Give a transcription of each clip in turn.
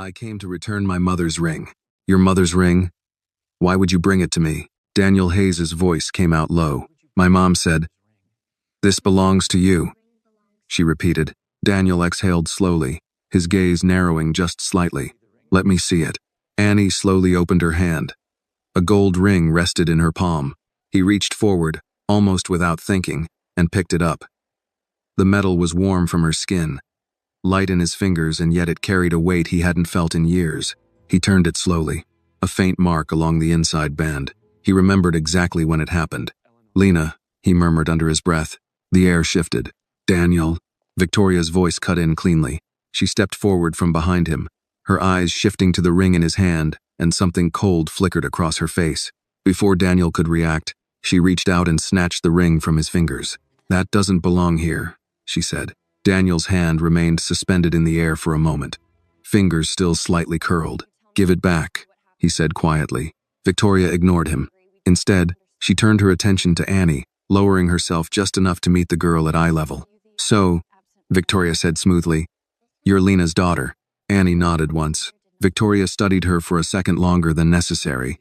I came to return my mother's ring. Your mother's ring? Why would you bring it to me? Daniel Hayes's voice came out low. My mom said, "This belongs to you," she repeated. Daniel exhaled slowly, his gaze narrowing just slightly. Let me see it. Annie slowly opened her hand. A gold ring rested in her palm. He reached forward, almost without thinking, and picked it up. The metal was warm from her skin, light in his fingers, and yet it carried a weight he hadn't felt in years. He turned it slowly, a faint mark along the inside band. He remembered exactly when it happened. Lena, he murmured under his breath. The air shifted. Daniel. Victoria's voice cut in cleanly. She stepped forward from behind him, her eyes shifting to the ring in his hand, and something cold flickered across her face. Before Daniel could react, she reached out and snatched the ring from his fingers. That doesn't belong here, she said. Daniel's hand remained suspended in the air for a moment, fingers still slightly curled. Give it back, he said quietly. Victoria ignored him. Instead, she turned her attention to Annie, lowering herself just enough to meet the girl at eye level. So, Victoria said smoothly, "You're Lena's daughter." Annie nodded once. Victoria studied her for a second longer than necessary,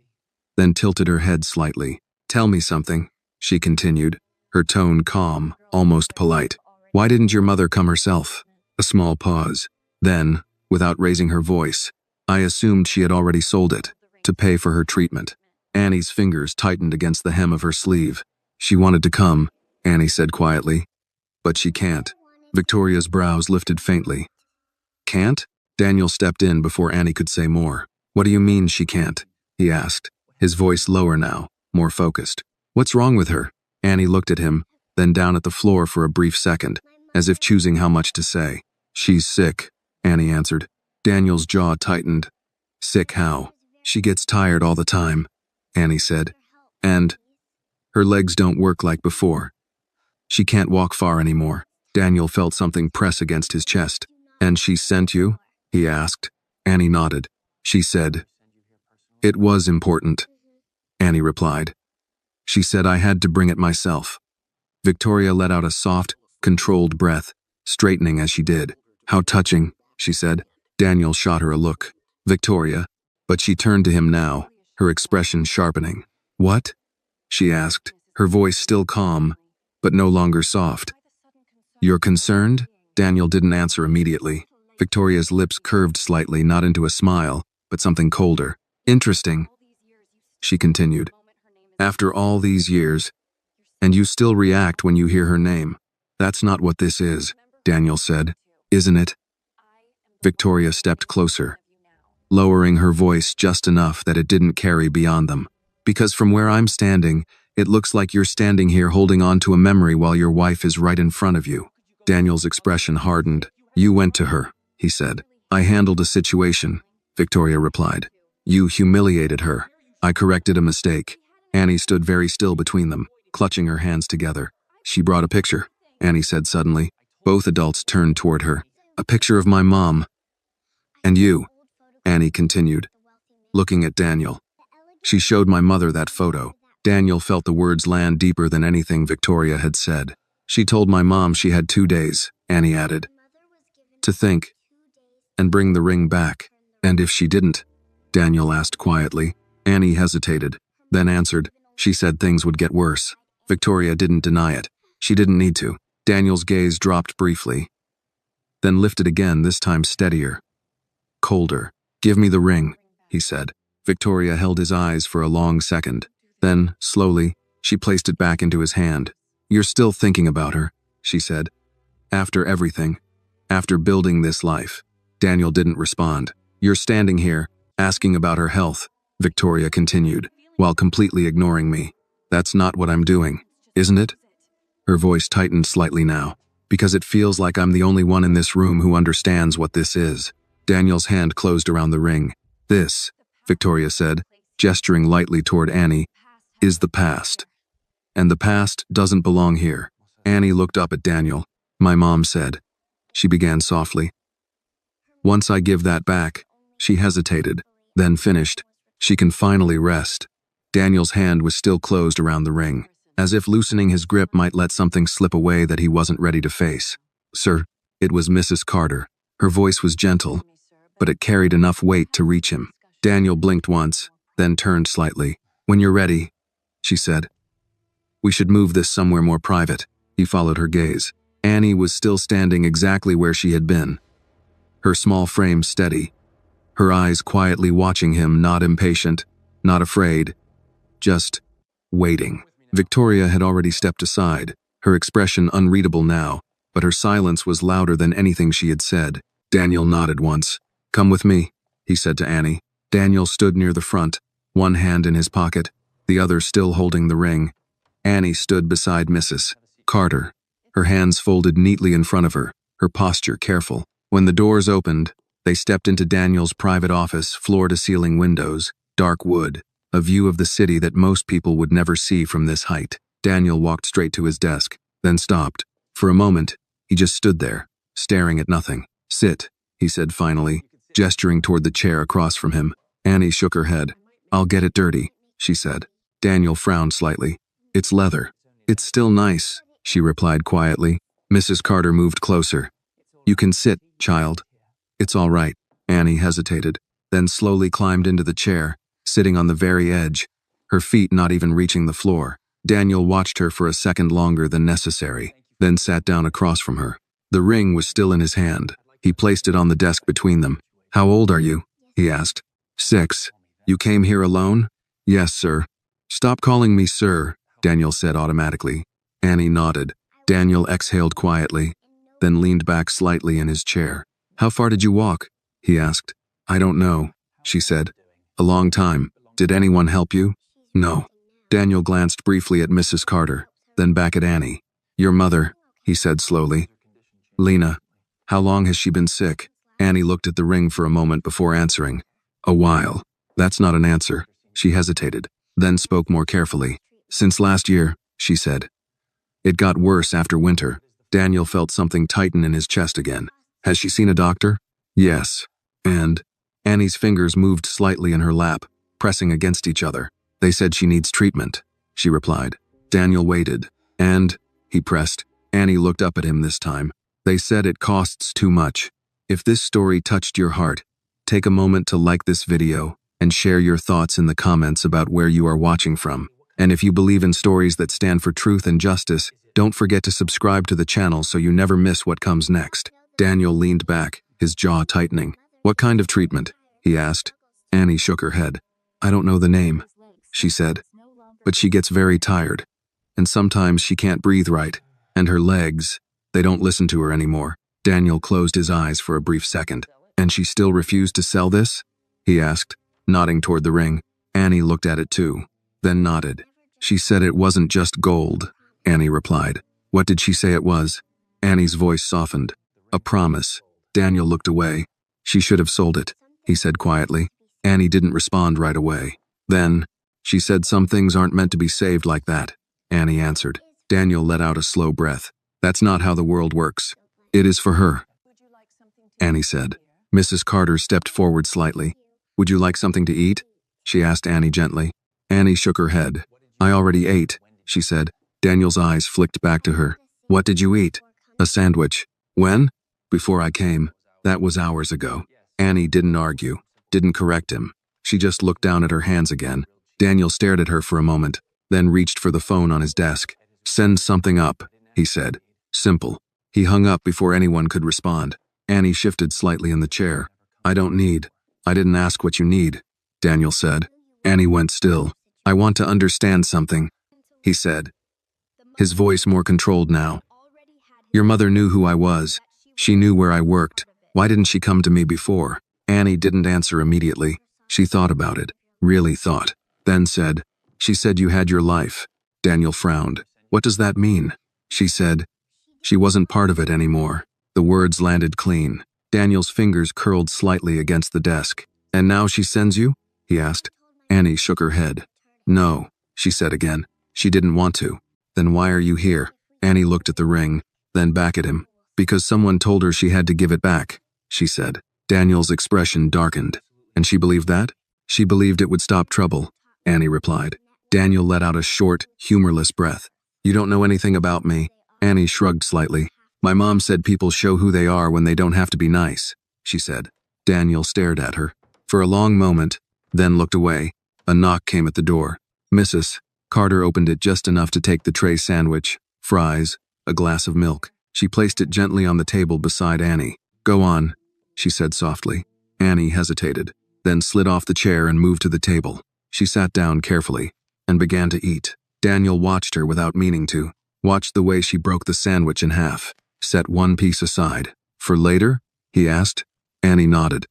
then tilted her head slightly. "Tell me something," she continued, her tone calm, almost polite. "Why didn't your mother come herself?" A small pause. Then, without raising her voice, "I assumed she had already sold it, to pay for her treatment." Annie's fingers tightened against the hem of her sleeve. "She wanted to come," Annie said quietly. "But she can't." Victoria's brows lifted faintly. "Can't?" Daniel stepped in before Annie could say more. "What do you mean she can't?" he asked, his voice lower now, more focused. "What's wrong with her?" Annie looked at him, then down at the floor for a brief second, as if choosing how much to say. "She's sick," Annie answered. Daniel's jaw tightened. "Sick how?" "She gets tired all the time," Annie said. "And her legs don't work like before. She can't walk far anymore." Daniel felt something press against his chest. "And she sent you?" he asked. Annie nodded. "She said it was important," Annie replied. "She said I had to bring it myself." Victoria let out a soft, controlled breath, straightening as she did. "How touching," she said. Daniel shot her a look. "Victoria," but she turned to him now, her expression sharpening. "What?" she asked, her voice still calm, but no longer soft. "You're concerned?" Daniel didn't answer immediately. Victoria's lips curved slightly, not into a smile, but something colder. "Interesting," she continued. "After all these years, and you still react when you hear her name. That's not what this is," Daniel said. "Isn't it?" Victoria stepped closer, lowering her voice just enough that it didn't carry beyond them. "Because from where I'm standing, it looks like you're standing here holding on to a memory while your wife is right in front of you." Daniel's expression hardened. "You went to her," he said. "I handled a situation," Victoria replied. "You humiliated her. I corrected a mistake." Annie stood very still between them, clutching her hands together. "She brought a picture," Annie said suddenly. Both adults turned toward her. "A picture of my mom. And you," Annie continued, looking at Daniel. "She showed my mother that photo." Daniel felt the words land deeper than anything Victoria had said. "She told my mom she had 2 days," Annie added, "to think and bring the ring back." "And if she didn't?" Daniel asked quietly. Annie hesitated, then answered, "She said things would get worse." Victoria didn't deny it. She didn't need to. Daniel's gaze dropped briefly, then lifted again, this time steadier, colder. "Give me the ring," he said. Victoria held his eyes for a long second. Then, slowly, she placed it back into his hand. "You're still thinking about her," she said. "After everything, after building this life." Daniel didn't respond. "You're standing here, asking about her health," Victoria continued, "while completely ignoring me. That's not what I'm doing, isn't it?" Her voice tightened slightly now. "Because it feels like I'm the only one in this room who understands what this is." Daniel's hand closed around the ring. "This," Victoria said, gesturing lightly toward Annie, "is the past. And the past doesn't belong here." Annie looked up at Daniel. "My mom said," she began softly. "Once I give that back," she hesitated, then finished, "she can finally rest." Daniel's hand was still closed around the ring, as if loosening his grip might let something slip away that he wasn't ready to face. "Sir," it was Mrs. Carter. Her voice was gentle, but it carried enough weight to reach him. Daniel blinked once, then turned slightly. "When you're ready," she said. "We should move this somewhere more private." He followed her gaze. Annie was still standing exactly where she had been, her small frame steady, her eyes quietly watching him, not impatient, not afraid, just waiting. Victoria had already stepped aside, her expression unreadable now, but her silence was louder than anything she had said. Daniel nodded once. "Come with me," he said to Annie. Daniel stood near the front, one hand in his pocket, the other still holding the ring. Annie stood beside Mrs. Carter, her hands folded neatly in front of her, her posture careful. When the doors opened, they stepped into Daniel's private office, floor-to-ceiling windows, dark wood, a view of the city that most people would never see from this height. Daniel walked straight to his desk, then stopped. For a moment, he just stood there, staring at nothing. "Sit," he said finally, gesturing toward the chair across from him. Annie shook her head. "I'll get it dirty," she said. Daniel frowned slightly. "It's leather." "It's still nice," she replied quietly. Mrs. Carter moved closer. "You can sit, child." "It's all right." Annie hesitated, then slowly climbed into the chair, sitting on the very edge, her feet not even reaching the floor. Daniel watched her for a second longer than necessary, then sat down across from her. The ring was still in his hand. He placed it on the desk between them. "How old are you?" he asked. 6. "You came here alone?" "Yes, sir." "Stop calling me sir," Daniel said automatically. Annie nodded. Daniel exhaled quietly, then leaned back slightly in his chair. "How far did you walk?" he asked. "I don't know," she said. "A long time. Did anyone help you?" "No." Daniel glanced briefly at Mrs. Carter, then back at Annie. "Your mother," he said slowly. "Lena. How long has she been sick?" Annie looked at the ring for a moment before answering. "A while." "That's not an answer." She hesitated, then spoke more carefully. "Since last year," she said. "It got worse after winter." Daniel felt something tighten in his chest again. "Has she seen a doctor?" "Yes." "And?" Annie's fingers moved slightly in her lap, pressing against each other. "They said she needs treatment," she replied. Daniel waited. "And?" he pressed. Annie looked up at him this time. "They said it costs too much." If this story touched your heart, take a moment to like this video and share your thoughts in the comments about where you are watching from. And if you believe in stories that stand for truth and justice, don't forget to subscribe to the channel so you never miss what comes next. Daniel leaned back, his jaw tightening. "What kind of treatment?" he asked. Annie shook her head. "I don't know the name," she said. "But she gets very tired. And sometimes she can't breathe right. And her legs, they don't listen to her anymore." Daniel closed his eyes for a brief second. "And she still refused to sell this?" he asked, nodding toward the ring. Annie looked at it too, then nodded. "She said it wasn't just gold," Annie replied. "What did she say it was?" Annie's voice softened. "A promise." Daniel looked away. "She should have sold it," he said quietly. Annie didn't respond right away. Then, "She said some things aren't meant to be saved like that," Annie answered. Daniel let out a slow breath. "That's not how the world works. It is for her," Annie said. Mrs. Carter stepped forward slightly. "Would you like something to eat?" she asked Annie gently. Annie shook her head. "I already ate," she said. Daniel's eyes flicked back to her. "What did you eat?" "A sandwich." "When?" "Before I came. That was hours ago." Annie didn't argue, didn't correct him. She just looked down at her hands again. Daniel stared at her for a moment, then reached for the phone on his desk. "Send something up," he said. Simple. He hung up before anyone could respond. Annie shifted slightly in the chair. "I don't need. I didn't ask what you need," Daniel said. Annie went still. "I want to understand something," he said, his voice more controlled now. "Your mother knew who I was. She knew where I worked. Why didn't she come to me before?" Annie didn't answer immediately. She thought about it, really thought, then said, "She said you had your life." Daniel frowned. "What does that mean?" She said, "She wasn't part of it anymore." The words landed clean. Daniel's fingers curled slightly against the desk. "And now she sends you?" he asked. Annie shook her head. "No," she said again. "She didn't want to." "Then why are you here?" Annie looked at the ring, then back at him. "Because someone told her she had to give it back," she said. Daniel's expression darkened. "And she believed that?" "She believed it would stop trouble," Annie replied. Daniel let out a short, humorless breath. "You don't know anything about me." Annie shrugged slightly. "My mom said people show who they are when they don't have to be nice," she said. Daniel stared at her for a long moment, then looked away. A knock came at the door. Mrs. Carter opened it just enough to take the tray sandwich, fries, a glass of milk. She placed it gently on the table beside Annie. "Go on," she said softly. Annie hesitated, then slid off the chair and moved to the table. She sat down carefully and began to eat. Daniel watched her without meaning to, watched the way she broke the sandwich in half, set one piece aside. "For later?" he asked. Annie nodded.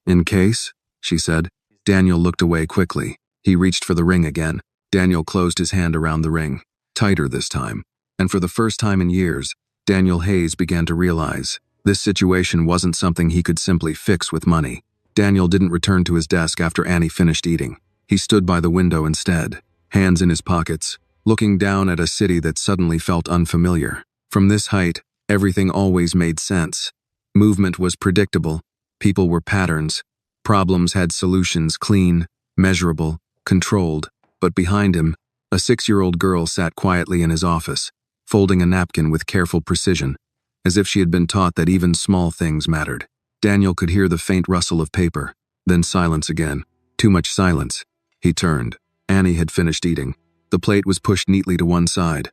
"In case?" she said. Daniel looked away quickly. He reached for the ring again. Daniel closed his hand around the ring, tighter this time. And for the first time in years, Daniel Hayes began to realize this situation wasn't something he could simply fix with money. Daniel didn't return to his desk after Annie finished eating. He stood by the window instead, hands in his pockets, looking down at a city that suddenly felt unfamiliar. From this height, everything always made sense. Movement was predictable, people were patterns, problems had solutions, clean, measurable, controlled. But behind him, a 6-year-old girl sat quietly in his office, folding a napkin with careful precision, as if she had been taught that even small things mattered. Daniel could hear the faint rustle of paper, then silence again. Too much silence. He turned. Annie had finished eating. The plate was pushed neatly to one side.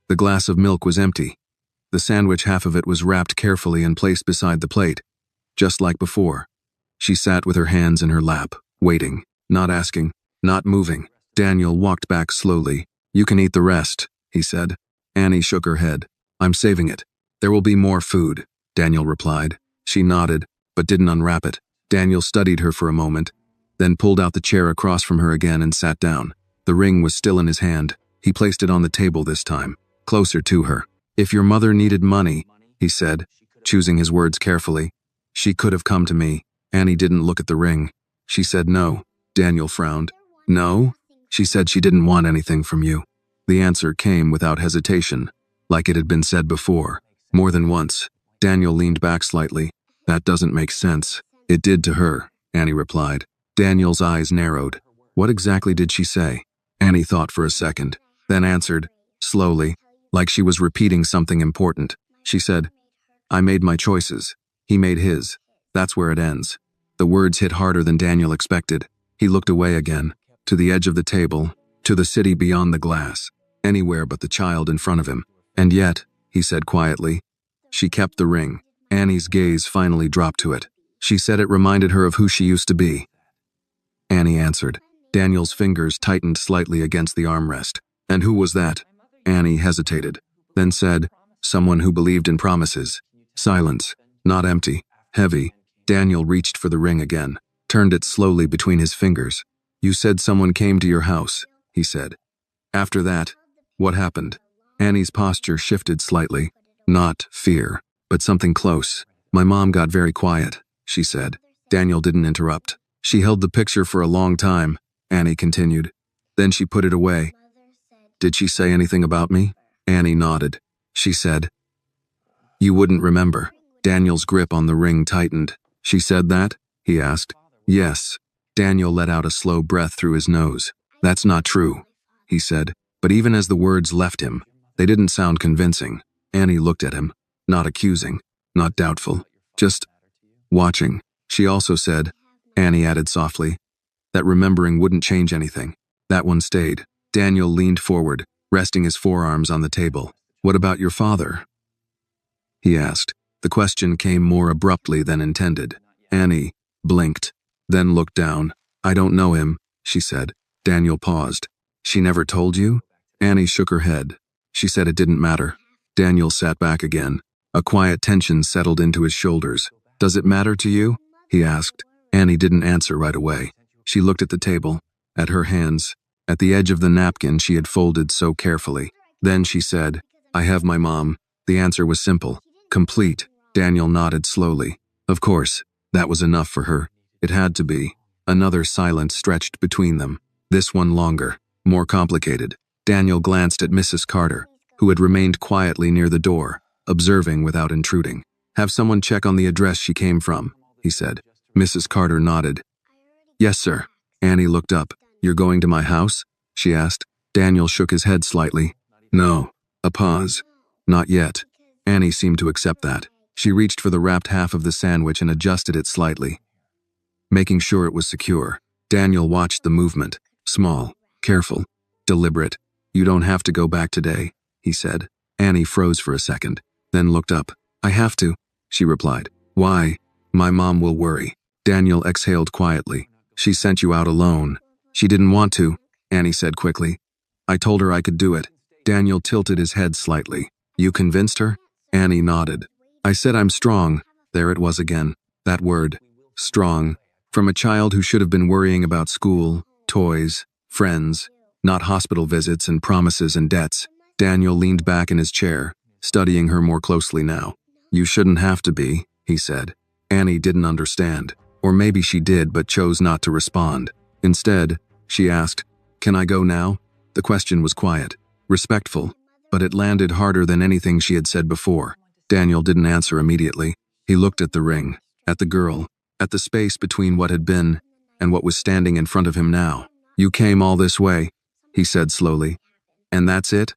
The glass of milk was empty. The sandwich, half of it, was wrapped carefully and placed beside the plate, just like before. She sat with her hands in her lap, waiting, not asking, not moving. Daniel walked back slowly. "You can eat the rest," he said. Annie shook her head. "I'm saving it. There will be more food," Daniel replied. She nodded, but didn't unwrap it. Daniel studied her for a moment, then pulled out the chair across from her again and sat down. The ring was still in his hand. He placed it on the table this time, closer to her. "If your mother needed money," he said, choosing his words carefully, "she could have come to me." Annie didn't look at the ring. She said no. Daniel frowned. "No?" She said she didn't want anything from you. The answer came without hesitation, like it had been said before, more than once. Daniel leaned back slightly. "That doesn't make sense." "It did to her," Annie replied. Daniel's eyes narrowed. What exactly did she say? Annie thought for a second, then answered, slowly, like she was repeating something important. She said, "I made my choices. He made his. That's where it ends." The words hit harder than Daniel expected. He looked away again, to the edge of the table, to the city beyond the glass, anywhere but the child in front of him. "And yet," he said quietly, "she kept the ring." Annie's gaze finally dropped to it. She said it reminded her of who she used to be. Annie answered. Daniel's fingers tightened slightly against the armrest. "And who was that?" Annie hesitated, then said, "Someone who believed in promises." Silence, not empty, heavy. Daniel reached for the ring again, turned it slowly between his fingers. "You said someone came to your house," he said. "After that, what happened?" Annie's posture shifted slightly. Not fear, but something close. "My mom got very quiet," she said. Daniel didn't interrupt. "She held the picture for a long time," Annie continued. "Then she put it away." "Did she say anything about me?" Annie nodded. She said, "You wouldn't remember." Daniel's grip on the ring tightened. "She said that?" he asked. "Yes." Daniel let out a slow breath through his nose. "That's not true," he said. But even as the words left him, they didn't sound convincing. Annie looked at him, not accusing, not doubtful, just watching. "She also said," Annie added softly, "that remembering wouldn't change anything." That one stayed. Daniel leaned forward, resting his forearms on the table. "What about your father?" he asked. The question came more abruptly than intended. Annie blinked, then looked down. "I don't know him," she said. Daniel paused. "She never told you?" Annie shook her head. She said it didn't matter. Daniel sat back again. A quiet tension settled into his shoulders. "Does it matter to you?" he asked. Annie didn't answer right away. She looked at the table, at her hands, at the edge of the napkin she had folded so carefully. Then she said, "I have my mom." The answer was simple, complete. Daniel nodded slowly. Of course, that was enough for her. It had to be. Another silence stretched between them. This one longer, more complicated. Daniel glanced at Mrs. Carter, who had remained quietly near the door, observing without intruding. "Have someone check on the address she came from," he said. Mrs. Carter nodded. "Yes, sir." Annie looked up. "You're going to my house?" she asked. Daniel shook his head slightly. "No." A pause. "Not yet." Annie seemed to accept that. She reached for the wrapped half of the sandwich and adjusted it slightly, making sure it was secure. Daniel watched the movement. Small, careful, deliberate. "You don't have to go back today," he said. Annie froze for a second, then looked up. "I have to," she replied. "Why?" "My mom will worry." Daniel exhaled quietly. "She sent you out alone." "She didn't want to," Annie said quickly. "I told her I could do it." Daniel tilted his head slightly. "You convinced her?" Annie nodded. "I said I'm strong." There it was again. That word. Strong. From a child who should have been worrying about school, toys, friends, not hospital visits and promises and debts. Daniel leaned back in his chair, studying her more closely now. "You shouldn't have to be," he said. Annie didn't understand. Or maybe she did but chose not to respond. Instead, she asked, "Can I go now?" The question was quiet, respectful, but it landed harder than anything she had said before. Daniel didn't answer immediately. He looked at the ring, at the girl, at the space between what had been and what was standing in front of him now. "You came all this way," he said slowly. "And that's it?"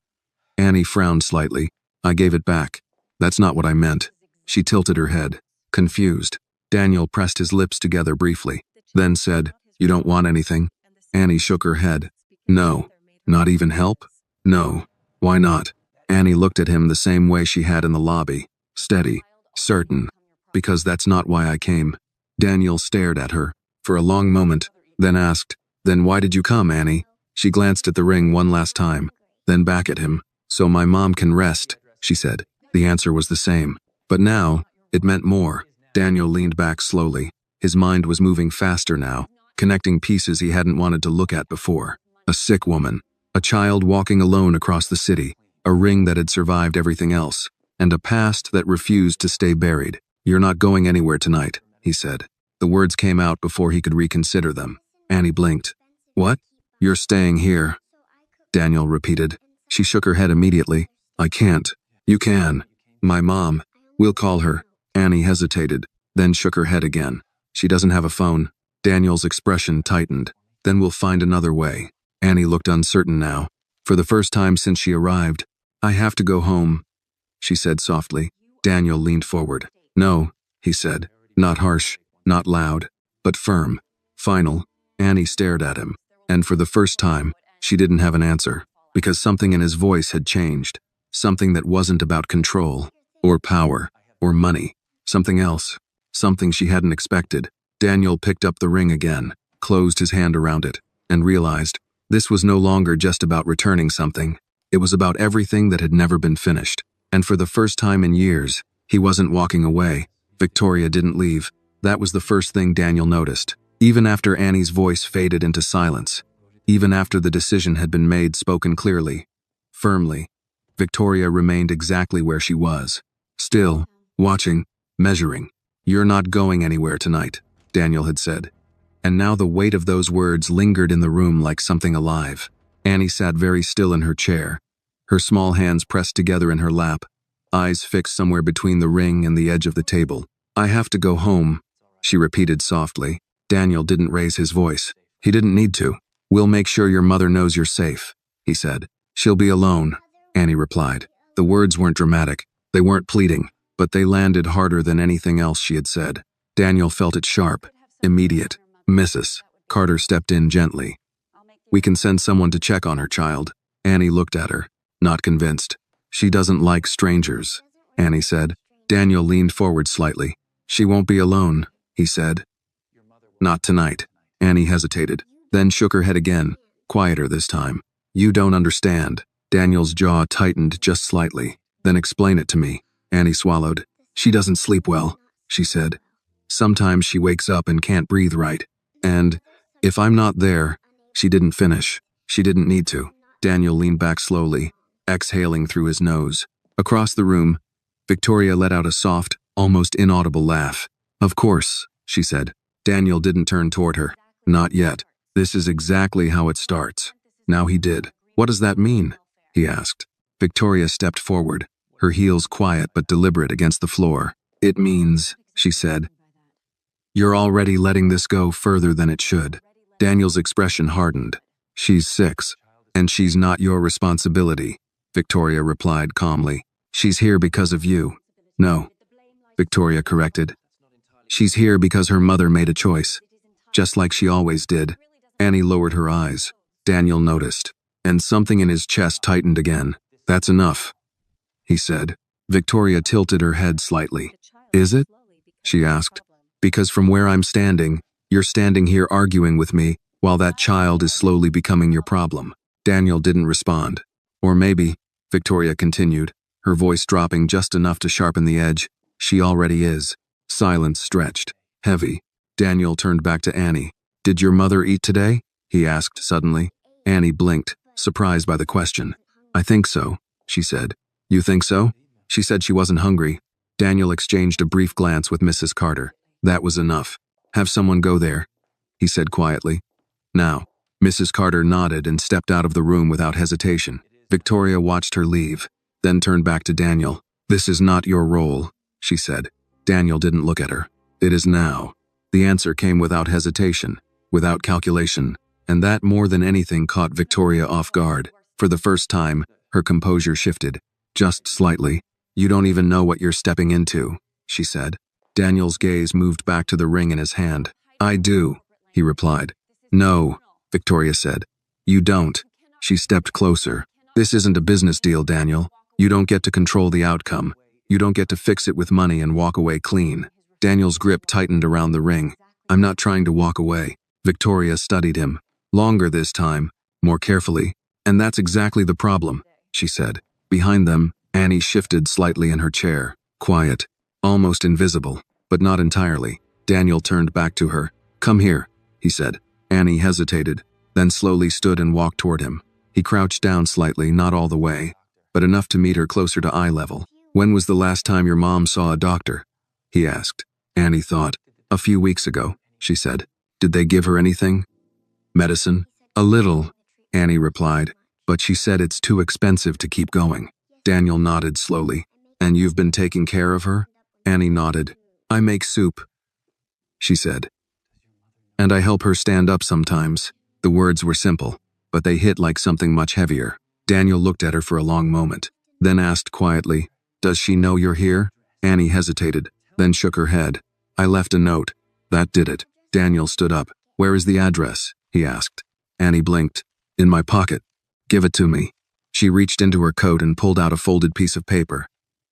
Annie frowned slightly. "I gave it back." "That's not what I meant." She tilted her head, confused. Daniel pressed his lips together briefly, then said, "You don't want anything?" Annie shook her head. "No." "Not even help?" "No." "Why not?" Annie looked at him the same way she had in the lobby, steady, certain. "Because that's not why I came." Daniel stared at her for a long moment, then asked, "Then why did you come, Annie?" She glanced at the ring one last time, then back at him. "So my mom can rest," she said. The answer was the same. But now, it meant more. Daniel leaned back slowly. His mind was moving faster now, connecting pieces he hadn't wanted to look at before. A sick woman, a child walking alone across the city, a ring that had survived everything else, and a past that refused to stay buried. "You're not going anywhere tonight," he said. The words came out before he could reconsider them. Annie blinked. "What?" "You're staying here," Daniel repeated. She shook her head immediately. "I can't." "You can." "My mom. We'll call her." Annie hesitated, then shook her head again. "She doesn't have a phone." Daniel's expression tightened. "Then we'll find another way." Annie looked uncertain now. For the first time since she arrived. "I have to go home," she said softly. Daniel leaned forward. "No," he said. Not harsh, not loud, but firm. Final. Annie stared at him. And for the first time, she didn't have an answer, because something in his voice had changed. Something that wasn't about control, or power, or money. Something else. Something she hadn't expected. Daniel picked up the ring again, closed his hand around it, and realized this was no longer just about returning something. It was about everything that had never been finished. And for the first time in years, he wasn't walking away. Victoria didn't leave. That was the first thing Daniel noticed. Even after Annie's voice faded into silence, even after the decision had been made, spoken clearly, firmly, Victoria remained exactly where she was. Still, watching, measuring. "You're not going anywhere tonight," Daniel had said. And now the weight of those words lingered in the room like something alive. Annie sat very still in her chair, her small hands pressed together in her lap, eyes fixed somewhere between the ring and the edge of the table. "I have to go home," she repeated softly. Daniel didn't raise his voice. He didn't need to. "We'll make sure your mother knows you're safe," he said. "She'll be alone," Annie replied. The words weren't dramatic. They weren't pleading, but they landed harder than anything else she had said. Daniel felt it sharp, immediate. "Mrs. Carter stepped in gently. "We can send someone to check on her, child." Annie looked at her, not convinced. "She doesn't like strangers," Annie said. Daniel leaned forward slightly. "She won't be alone," he said. "Not tonight." Annie hesitated, then shook her head again, quieter this time. "You don't understand." Daniel's jaw tightened just slightly. "Then explain it to me." Annie swallowed. "She doesn't sleep well," she said. "Sometimes she wakes up and can't breathe right. And if I'm not there," she didn't finish. She didn't need to. Daniel leaned back slowly, exhaling through his nose. Across the room, Victoria let out a soft, almost inaudible laugh. "Of course," she said. Daniel didn't turn toward her. "Not yet. This is exactly how it starts." Now he did. "What does that mean?" he asked. Victoria stepped forward, her heels quiet but deliberate against the floor. "It means," she said, "you're already letting this go further than it should." Daniel's expression hardened. "She's 6, and she's not your responsibility," Victoria replied calmly. "She's here because of you." "No." Victoria corrected. She's here because her mother made a choice, just like she always did. Annie lowered her eyes. Daniel noticed, and something in his chest tightened again. That's enough, he said. Victoria tilted her head slightly. Is it? She asked. Because from where I'm standing, you're standing here arguing with me while that child is slowly becoming your problem. Daniel didn't respond. Or maybe, Victoria continued, her voice dropping just enough to sharpen the edge, she already is. Silence stretched, heavy. Daniel turned back to Annie. Did your mother eat today? He asked suddenly. Annie blinked, surprised by the question. I think so, she said. You think so? She said she wasn't hungry. Daniel exchanged a brief glance with Mrs. Carter. That was enough. Have someone go there, he said quietly. Now. Mrs. Carter nodded and stepped out of the room without hesitation. Victoria watched her leave, then turned back to Daniel. This is not your role, she said. Daniel didn't look at her. It is now. The answer came without hesitation, without calculation, and that more than anything caught Victoria off guard. For the first time, her composure shifted, just slightly. You don't even know what you're stepping into, she said. Daniel's gaze moved back to the ring in his hand. I do, he replied. No, Victoria said. You don't. She stepped closer. This isn't a business deal, Daniel. You don't get to control the outcome. You don't get to fix it with money and walk away clean. Daniel's grip tightened around the ring. I'm not trying to walk away. Victoria studied him. Longer this time, more carefully. And that's exactly the problem, she said. Behind them, Annie shifted slightly in her chair. Quiet. Almost invisible, but not entirely. Daniel turned back to her. Come here, he said. Annie hesitated, then slowly stood and walked toward him. He crouched down slightly, not all the way, but enough to meet her closer to eye level. When was the last time your mom saw a doctor? He asked. Annie thought. A few weeks ago, she said. Did they give her anything? Medicine? A little, Annie replied, but she said it's too expensive to keep going. Daniel nodded slowly. And you've been taking care of her? Annie nodded. I make soup, she said. And I help her stand up sometimes. The words were simple, but they hit like something much heavier. Daniel looked at her for a long moment, then asked quietly, Does she know you're here? Annie hesitated, then shook her head. I left a note. That did it. Daniel stood up. Where is the address? He asked. Annie blinked. In my pocket. Give it to me. She reached into her coat and pulled out a folded piece of paper,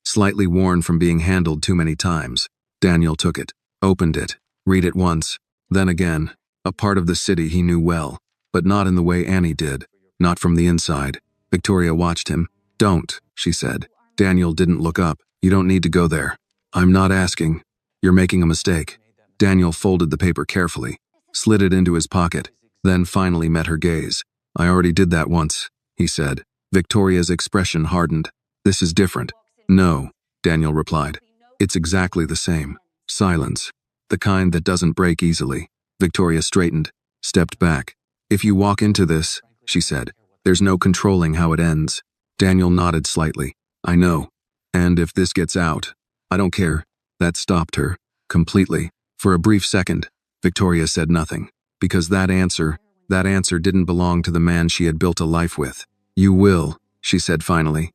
slightly worn from being handled too many times. Daniel took it, opened it, read it once, then again. A part of the city he knew well, but not in the way Annie did, not from the inside. Victoria watched him. Don't, she said. Daniel didn't look up. You don't need to go there. I'm not asking. You're making a mistake. Daniel folded the paper carefully, slid it into his pocket, then finally met her gaze. I already did that once, he said. Victoria's expression hardened. This is different. No, Daniel replied. It's exactly the same. Silence. The kind that doesn't break easily. Victoria straightened, stepped back. If you walk into this, she said, there's no controlling how it ends. Daniel nodded slightly. I know. And if this gets out, I don't care. That stopped her. Completely. For a brief second, Victoria said nothing. Because that answer didn't belong to the man she had built a life with. You will, she said finally.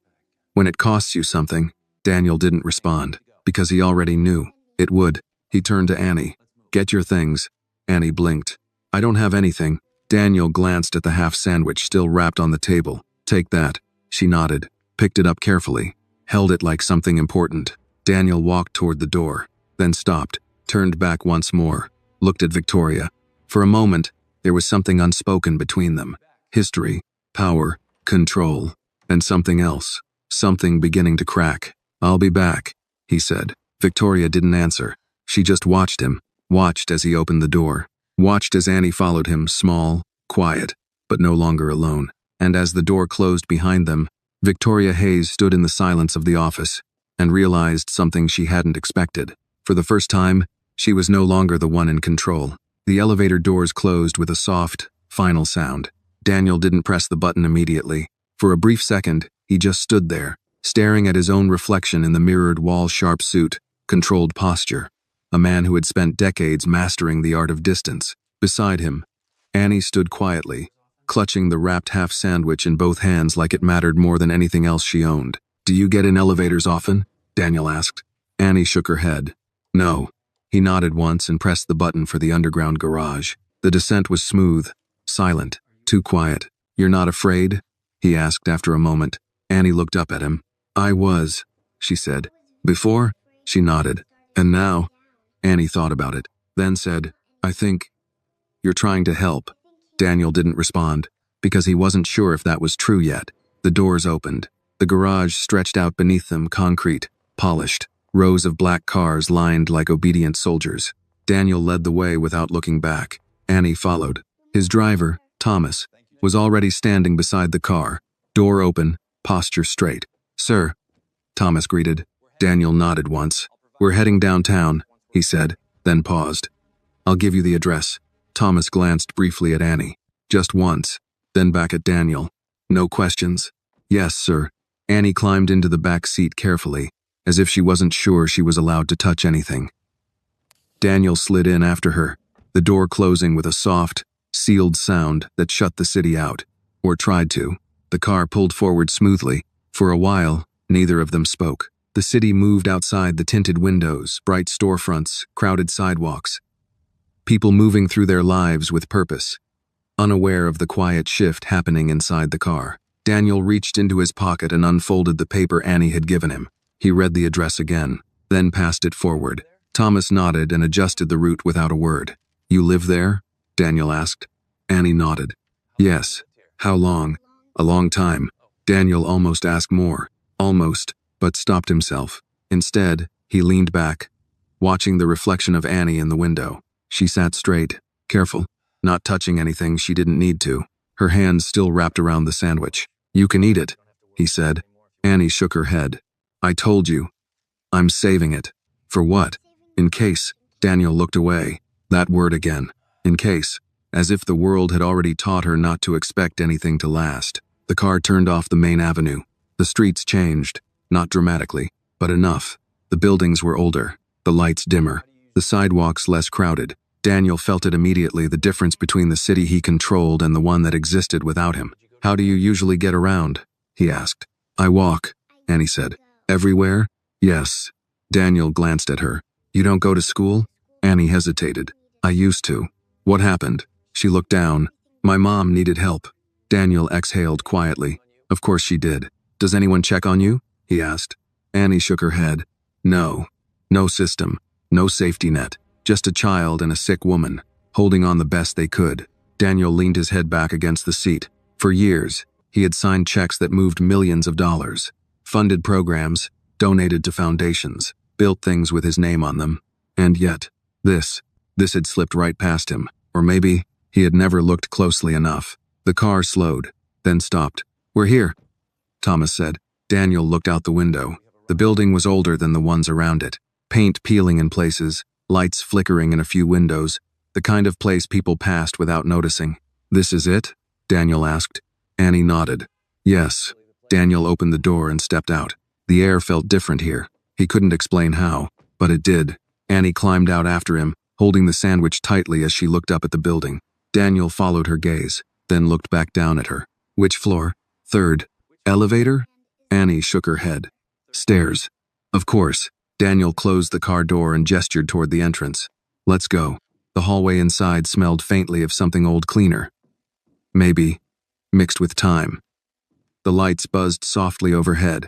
When it costs you something. Daniel didn't respond, because he already knew. It would. He turned to Annie. Get your things. Annie blinked. I don't have anything. Daniel glanced at the half sandwich still wrapped on the table. Take that. She nodded, picked it up carefully, held it like something important. Daniel walked toward the door, then stopped, turned back once more, looked at Victoria. For a moment, there was something unspoken between them. History, power, control, and something else. Something beginning to crack. I'll be back, he said. Victoria didn't answer. She just watched him, watched as he opened the door, watched as Annie followed him, small, quiet, but no longer alone. And as the door closed behind them, Victoria Hayes stood in the silence of the office and realized something she hadn't expected. For the first time, she was no longer the one in control. The elevator doors closed with a soft, final sound. Daniel didn't press the button immediately. For a brief second, he just stood there, staring at his own reflection in the mirrored wall-sharp suit, controlled posture. A man who had spent decades mastering the art of distance. Beside him, Annie stood quietly, clutching the wrapped half sandwich in both hands like it mattered more than anything else she owned. Do you get in elevators often? Daniel asked. Annie shook her head. No. He nodded once and pressed the button for the underground garage. The descent was smooth, silent, too quiet. You're not afraid? He asked after a moment. Annie looked up at him. I was, she said. Before? She nodded. And now? Annie thought about it, then said, I think you're trying to help. Daniel didn't respond, because he wasn't sure if that was true yet. The doors opened. The garage stretched out beneath them, concrete, polished. Rows of black cars lined like obedient soldiers. Daniel led the way without looking back. Annie followed. His driver, Thomas, was already standing beside the car, door open, posture straight. Sir, Thomas greeted. Daniel nodded once. We're heading downtown, he said, then paused. I'll give you the address. Thomas glanced briefly at Annie, just once, then back at Daniel. No questions? Yes, sir. Annie climbed into the back seat carefully, as if she wasn't sure she was allowed to touch anything. Daniel slid in after her, the door closing with a soft, sealed sound that shut the city out, or tried to. The car pulled forward smoothly. For a while, neither of them spoke. The city moved outside the tinted windows, bright storefronts, crowded sidewalks. People moving through their lives with purpose, unaware of the quiet shift happening inside the car. Daniel reached into his pocket and unfolded the paper Annie had given him. He read the address again, then passed it forward. Thomas nodded and adjusted the route without a word. You live there? Daniel asked. Annie nodded. Yes. How long? A long time. Daniel almost asked more. Almost, but stopped himself. Instead, he leaned back, watching the reflection of Annie in the window. She sat straight, careful, not touching anything she didn't need to, her hands still wrapped around the sandwich. You can eat it, he said. Annie shook her head. I told you. I'm saving it. For what? In case. Daniel looked away. That word again. In case. As if the world had already taught her not to expect anything to last. The car turned off the main avenue. The streets changed. Not dramatically, but enough. The buildings were older, the lights dimmer, the sidewalks less crowded. Daniel felt it immediately, the difference between the city he controlled and the one that existed without him. How do you usually get around? He asked. I walk, Annie said. Everywhere? Yes. Daniel glanced at her. You don't go to school? Annie hesitated. I used to. What happened? She looked down. My mom needed help. Daniel exhaled quietly. Of course she did. Does anyone check on you? He asked. Annie shook her head. No. No system. No safety net. Just a child and a sick woman, holding on the best they could. Daniel leaned his head back against the seat. For years, he had signed checks that moved millions of dollars, funded programs, donated to foundations, built things with his name on them. And yet, this had slipped right past him. Or maybe he had never looked closely enough. The car slowed, then stopped. We're here, Thomas said. Daniel looked out the window. The building was older than the ones around it. Paint peeling in places, lights flickering in a few windows, the kind of place people passed without noticing. This is it? Daniel asked. Annie nodded. Yes. Daniel opened the door and stepped out. The air felt different here. He couldn't explain how, but it did. Annie climbed out after him, holding the sandwich tightly as she looked up at the building. Daniel followed her gaze, then looked back down at her. Which floor? Third. Elevator? Annie shook her head. Stairs. Of course. Daniel closed the car door and gestured toward the entrance. Let's go. The hallway inside smelled faintly of something old cleaner. Maybe, mixed with time. The lights buzzed softly overhead.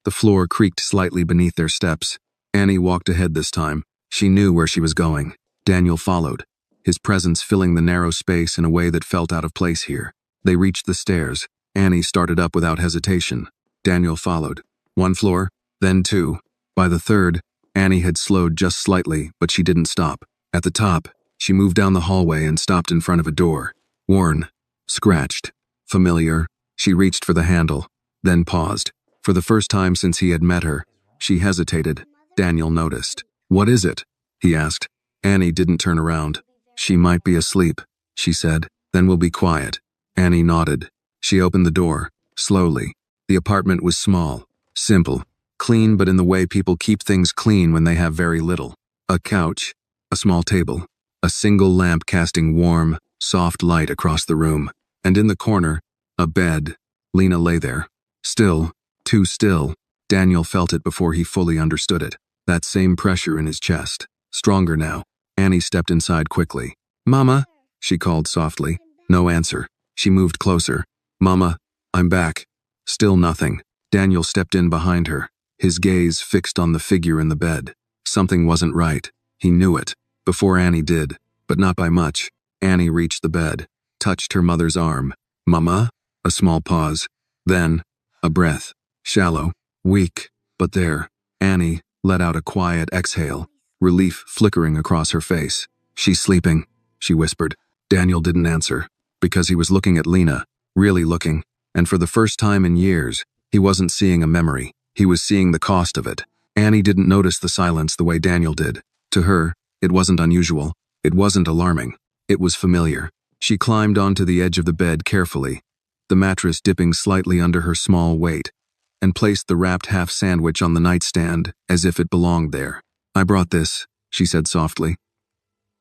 The floor creaked slightly beneath their steps. Annie walked ahead this time. She knew where she was going. Daniel followed, his presence filling the narrow space in a way that felt out of place here. They reached the stairs. Annie started up without hesitation. Daniel followed. One floor, then two. By the third, Annie had slowed just slightly, but she didn't stop. At the top, she moved down the hallway and stopped in front of a door. Worn, scratched, familiar. She reached for the handle, then paused. For the first time since he had met her, she hesitated. Daniel noticed. What is it? He asked. Annie didn't turn around. She might be asleep, she said. Then we'll be quiet. Annie nodded. She opened the door, slowly. The apartment was small, simple, clean, but in the way people keep things clean when they have very little. A couch, a small table, a single lamp casting warm, soft light across the room, and in the corner, a bed. Lena lay there. Still, too still. Daniel felt it before he fully understood it. That same pressure in his chest. Stronger now. Annie stepped inside quickly. "Mama," she called softly. No answer. She moved closer. "Mama, I'm back." Still nothing. Daniel stepped in behind her, his gaze fixed on the figure in the bed. Something wasn't right. He knew it. Before Annie did, but not by much. Annie reached the bed, touched her mother's arm. "Mama?" A small pause. Then, a breath. Shallow, weak, but there. Annie let out a quiet exhale, relief flickering across her face. "She's sleeping," she whispered. Daniel didn't answer, because he was looking at Lena, really looking, and for the first time in years, he wasn't seeing a memory. He was seeing the cost of it. Annie didn't notice the silence the way Daniel did. To her, it wasn't unusual. It wasn't alarming. It was familiar. She climbed onto the edge of the bed carefully, the mattress dipping slightly under her small weight, and placed the wrapped half sandwich on the nightstand as if it belonged there. "I brought this," she said softly.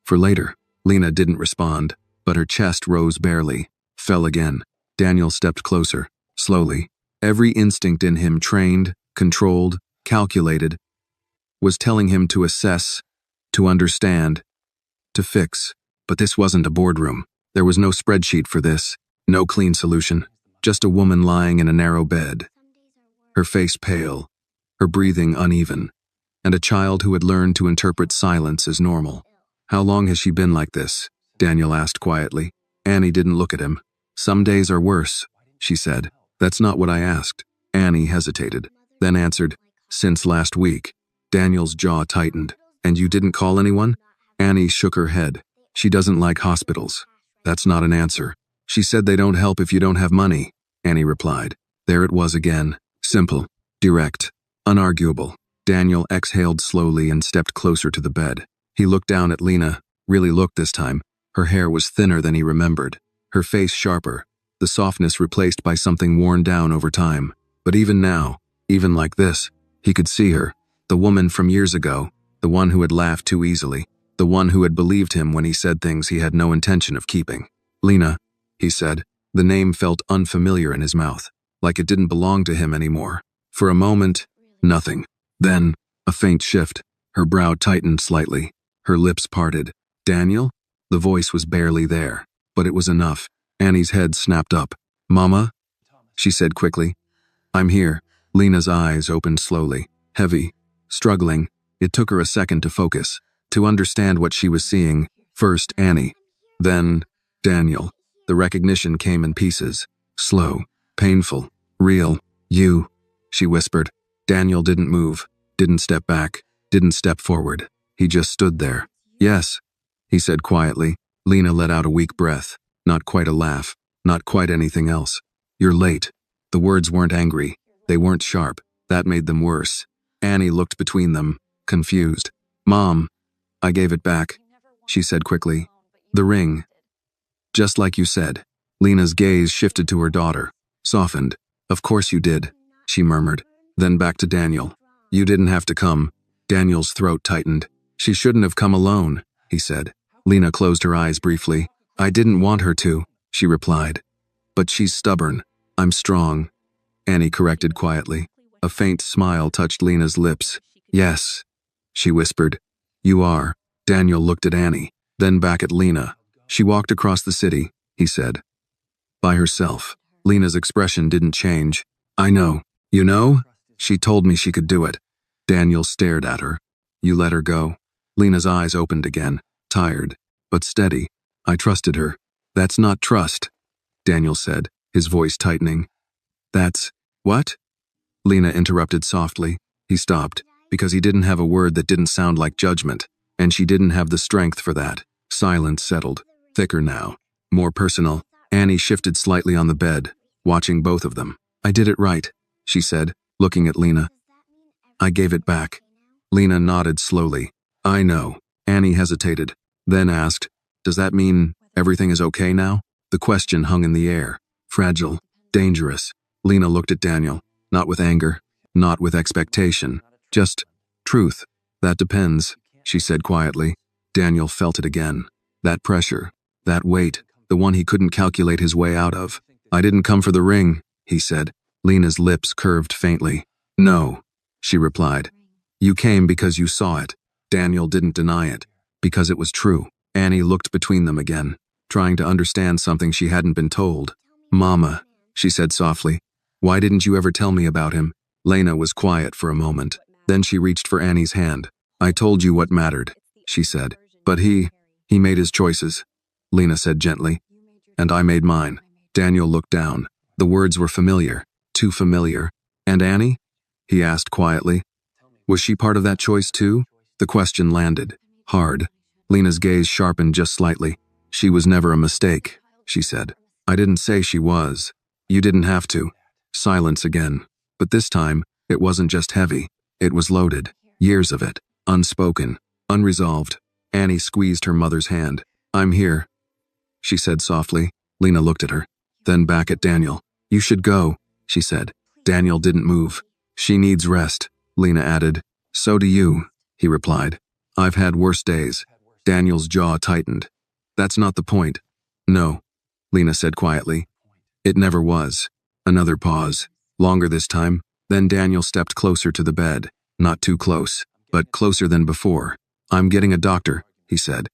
For later. Lena didn't respond, but her chest rose barely, fell again. Daniel stepped closer, slowly. Every instinct in him, trained, controlled, calculated, was telling him to assess, to understand, to fix. But this wasn't a boardroom. There was no spreadsheet for this, no clean solution. Just a woman lying in a narrow bed, her face pale, her breathing uneven, and a child who had learned to interpret silence as normal. "How long has she been like this?" Daniel asked quietly. Annie didn't look at him. "Some days are worse," she said. "That's not what I asked." Annie hesitated, then answered, "Since last week." Daniel's jaw tightened. "And you didn't call anyone?" Annie shook her head. "She doesn't like hospitals." "That's not an answer." "She said they don't help if you don't have money," Annie replied. There it was again. Simple, direct, unarguable. Daniel exhaled slowly and stepped closer to the bed. He looked down at Lena, really looked this time. Her hair was thinner than he remembered, her face sharper, the softness replaced by something worn down over time. But even now, even like this, he could see her, the woman from years ago, the one who had laughed too easily, the one who had believed him when he said things he had no intention of keeping. "Lena," he said. The name felt unfamiliar in his mouth, like it didn't belong to him anymore. For a moment, nothing. Then, a faint shift. Her brow tightened slightly. Her lips parted. "Daniel?" The voice was barely there, but it was enough. Annie's head snapped up. "Mama?" she said quickly. "I'm here." Lena's eyes opened slowly, heavy, struggling. It took her a second to focus, to understand what she was seeing. First Annie, then Daniel. The recognition came in pieces. Slow, painful, real. "You," she whispered. Daniel didn't move, didn't step back, didn't step forward. He just stood there. "Yes," he said quietly. Lena let out a weak breath. Not quite a laugh, not quite anything else. "You're late." The words weren't angry. They weren't sharp. That made them worse. Annie looked between them, confused. "Mom, I gave it back," she said quickly. "The ring." "Just like you said." Lena's gaze shifted to her daughter, softened. "Of course you did," she murmured. Then back to Daniel. "You didn't have to come." Daniel's throat tightened. "She shouldn't have come alone," he said. Lena closed her eyes briefly. "I didn't want her to," she replied. "But she's stubborn." "I'm strong," Annie corrected quietly. A faint smile touched Lena's lips. "Yes," she whispered. "You are." Daniel looked at Annie, then back at Lena. "She walked across the city," he said. "By herself." Lena's expression didn't change. "I know." "You know?" "She told me she could do it." Daniel stared at her. "You let her go?" Lena's eyes opened again, tired, but steady. "I trusted her." "That's not trust," Daniel said, his voice tightening. "That's what?" Lena interrupted softly. He stopped, because he didn't have a word that didn't sound like judgment, and she didn't have the strength for that. Silence settled, thicker now, more personal. Annie shifted slightly on the bed, watching both of them. "I did it right," she said, looking at Lena. "I gave it back." Lena nodded slowly. "I know." Annie hesitated, then asked, "Does that mean everything is okay now?" The question hung in the air, fragile, dangerous. Lena looked at Daniel, not with anger, not with expectation, just truth. "That depends," she said quietly. Daniel felt it again. That pressure, that weight, the one he couldn't calculate his way out of. "I didn't come for the ring," he said. Lena's lips curved faintly. "No," she replied. You came because you saw it. Daniel didn't deny it, because it was true. Annie looked between them again, trying to understand something she hadn't been told. Mama, she said softly, why didn't you ever tell me about him? Lena was quiet for a moment. Then she reached for Annie's hand. I told you what mattered, she said. But he made his choices, Lena said gently. And I made mine. Daniel looked down. The words were familiar, too familiar. And Annie? He asked quietly. Was she part of that choice too? The question landed, hard. Lena's gaze sharpened just slightly. She was never a mistake, she said. I didn't say she was. You didn't have to. Silence again. But this time, it wasn't just heavy. It was loaded. Years of it. Unspoken. Unresolved. Annie squeezed her mother's hand. I'm here, she said softly. Lena looked at her, then back at Daniel. You should go, she said. Daniel didn't move. She needs rest, Lena added. So do you, he replied. I've had worse days. Daniel's jaw tightened. That's not the point. No, Lena said quietly. It never was. Another pause. Longer this time. Then Daniel stepped closer to the bed. Not too close, but closer than before. I'm getting a doctor, he said.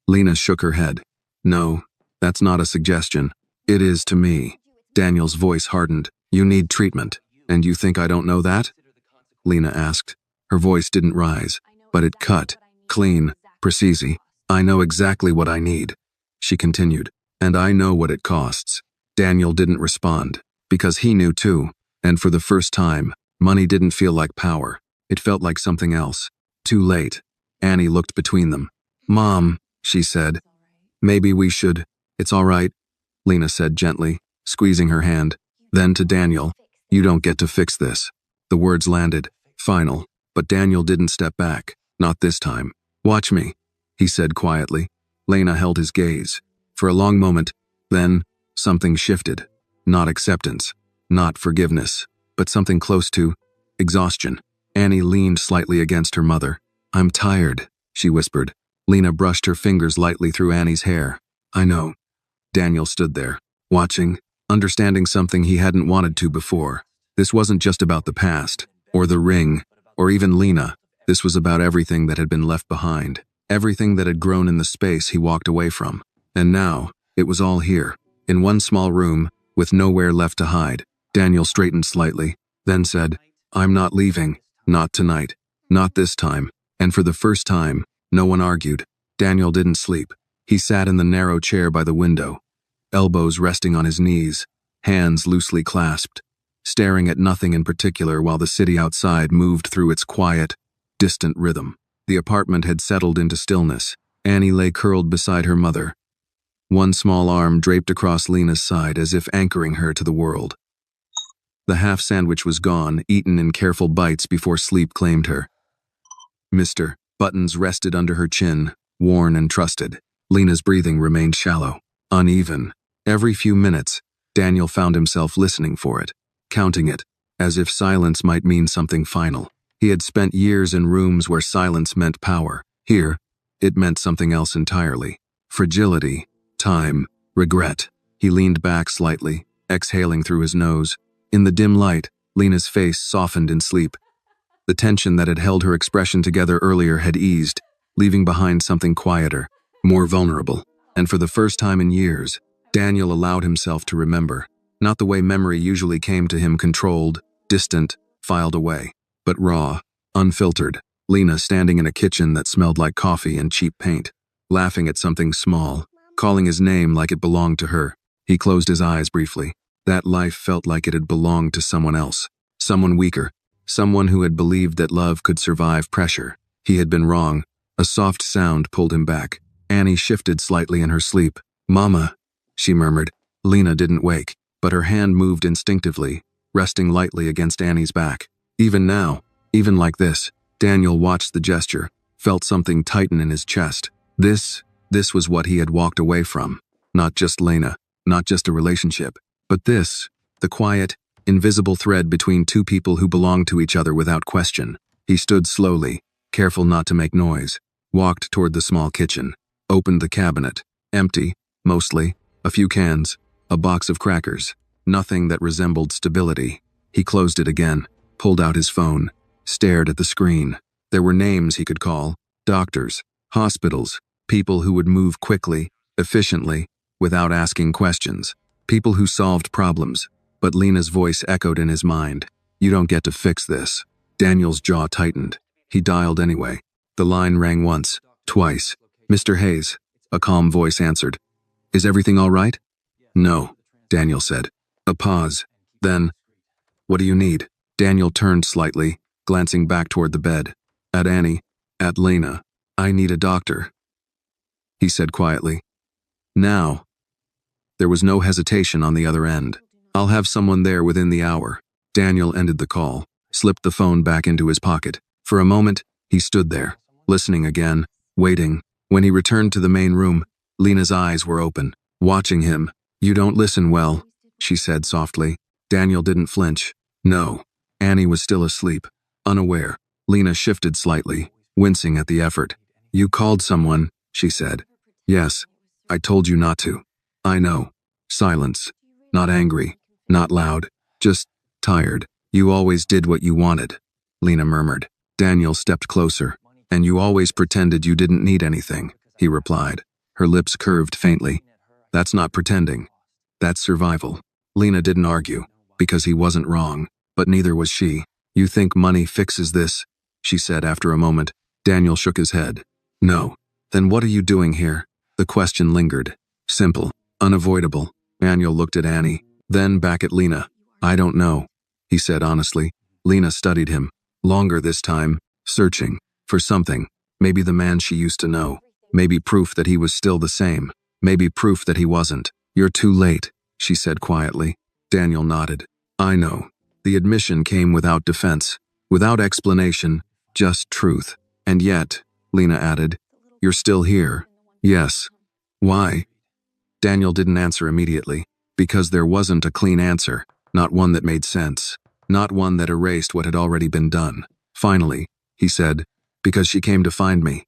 Lena shook her head. No, that's not a suggestion. It is to me. Daniel's voice hardened. You need treatment. And you think I don't know that? Lena asked. Her voice didn't rise, but it cut, clean, precise. I know exactly what I need, she continued, and I know what it costs. Daniel didn't respond, because he knew too, and for the first time, money didn't feel like power. It felt like something else. Too late. Annie looked between them. Mom, she said. Maybe we should. It's all right, Lena said gently, squeezing her hand. Then to Daniel, you don't get to fix this. The words landed, final, but Daniel didn't step back, not this time. Watch me, he said quietly. Lena held his gaze. For a long moment, then, something shifted. Not acceptance, not forgiveness, but something close to exhaustion. Annie leaned slightly against her mother. I'm tired, she whispered. Lena brushed her fingers lightly through Annie's hair. I know. Daniel stood there, watching, understanding something he hadn't wanted to before. This wasn't just about the past, or the ring, or even Lena. This was about everything that had been left behind, everything that had grown in the space he walked away from. And now, it was all here, in one small room, with nowhere left to hide. Daniel straightened slightly, then said, I'm not leaving, not tonight, not this time. And for the first time, no one argued. Daniel didn't sleep. He sat in the narrow chair by the window, elbows resting on his knees, hands loosely clasped, staring at nothing in particular while the city outside moved through its quiet, distant rhythm. The apartment had settled into stillness. Annie lay curled beside her mother, one small arm draped across Lena's side as if anchoring her to the world. The half sandwich was gone, eaten in careful bites before sleep claimed her. Mr. Buttons rested under her chin, worn and trusted. Lena's breathing remained shallow, uneven. Every few minutes, Daniel found himself listening for it, counting it, as if silence might mean something final. He had spent years in rooms where silence meant power. Here, it meant something else entirely. Fragility, time, regret. He leaned back slightly, exhaling through his nose. In the dim light, Lena's face softened in sleep. The tension that had held her expression together earlier had eased, leaving behind something quieter, more vulnerable. And for the first time in years, Daniel allowed himself to remember. Not the way memory usually came to him, controlled, distant, filed away, but raw, unfiltered. Lena standing in a kitchen that smelled like coffee and cheap paint, laughing at something small, calling his name like it belonged to her. He closed his eyes briefly. That life felt like it had belonged to someone else, someone weaker, someone who had believed that love could survive pressure. He had been wrong. A soft sound pulled him back. Annie shifted slightly in her sleep. Mama, she murmured. Lena didn't wake, but her hand moved instinctively, resting lightly against Annie's back. Even now, even like this, Daniel watched the gesture, felt something tighten in his chest. This was what he had walked away from. Not just Lena, not just a relationship, but this, the quiet, invisible thread between two people who belonged to each other without question. He stood slowly, careful not to make noise, walked toward the small kitchen, opened the cabinet, empty, mostly, a few cans, a box of crackers, nothing that resembled stability. He closed it again, pulled out his phone, stared at the screen. There were names he could call: doctors, hospitals, people who would move quickly, efficiently, without asking questions. People who solved problems. But Lena's voice echoed in his mind. You don't get to fix this. Daniel's jaw tightened. He dialed anyway. The line rang once, twice. Mr. Hayes, a calm voice answered. Is everything all right? No, Daniel said. A pause. Then, what do you need? Daniel turned slightly, glancing back toward the bed. At Annie, at Lena. I need a doctor, he said quietly. Now. There was no hesitation on the other end. I'll have someone there within the hour. Daniel ended the call, slipped the phone back into his pocket. For a moment, he stood there, listening again, waiting. When he returned to the main room, Lena's eyes were open, watching him. You don't listen well, she said softly. Daniel didn't flinch. No. Annie was still asleep, unaware. Lena shifted slightly, wincing at the effort. You called someone, she said. Yes. I told you not to. I know. Silence. Not angry, not loud, just tired. You always did what you wanted, Lena murmured. Daniel stepped closer. And you always pretended you didn't need anything, he replied. Her lips curved faintly. That's not pretending. That's survival. Lena didn't argue, because he wasn't wrong, but neither was she. You think money fixes this? She said after a moment. Daniel shook his head. No. Then what are you doing here? The question lingered. Simple. Unavoidable. Daniel looked at Annie, then back at Lena. I don't know, he said honestly. Lena studied him, longer this time, searching for something. Maybe the man she used to know. Maybe proof that he was still the same. Maybe proof that he wasn't. You're too late, she said quietly. Daniel nodded. I know. The admission came without defense, without explanation, just truth. And yet, Lena added, you're still here. Yes. Why? Daniel didn't answer immediately, because there wasn't a clean answer, not one that made sense, not one that erased what had already been done. Finally, he said, because she came to find me.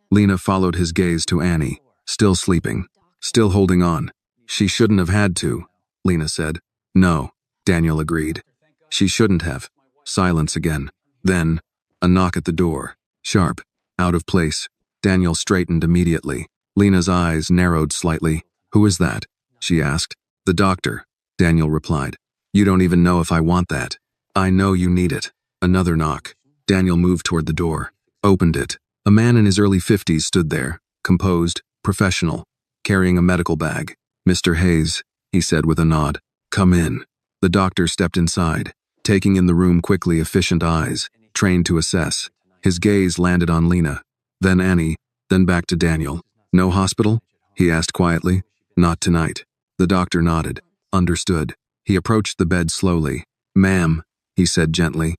Lena followed his gaze to Annie, still sleeping, still holding on. She shouldn't have had to, Lena said. No, Daniel agreed. She shouldn't have. Silence again. Then, a knock at the door. Sharp, out of place. Daniel straightened immediately. Lena's eyes narrowed slightly. Who is that? She asked. The doctor, Daniel replied. You don't even know if I want that. I know you need it. Another knock. Daniel moved toward the door, opened it. A man in his early 50s stood there, composed, professional, carrying a medical bag. Mr. Hayes, he said with a nod. Come in. The doctor stepped inside, taking in the room quickly, efficient eyes, trained to assess. His gaze landed on Lena, then Annie, then back to Daniel. No hospital? He asked quietly. Not tonight. The doctor nodded. Understood. He approached the bed slowly. Ma'am, he said gently.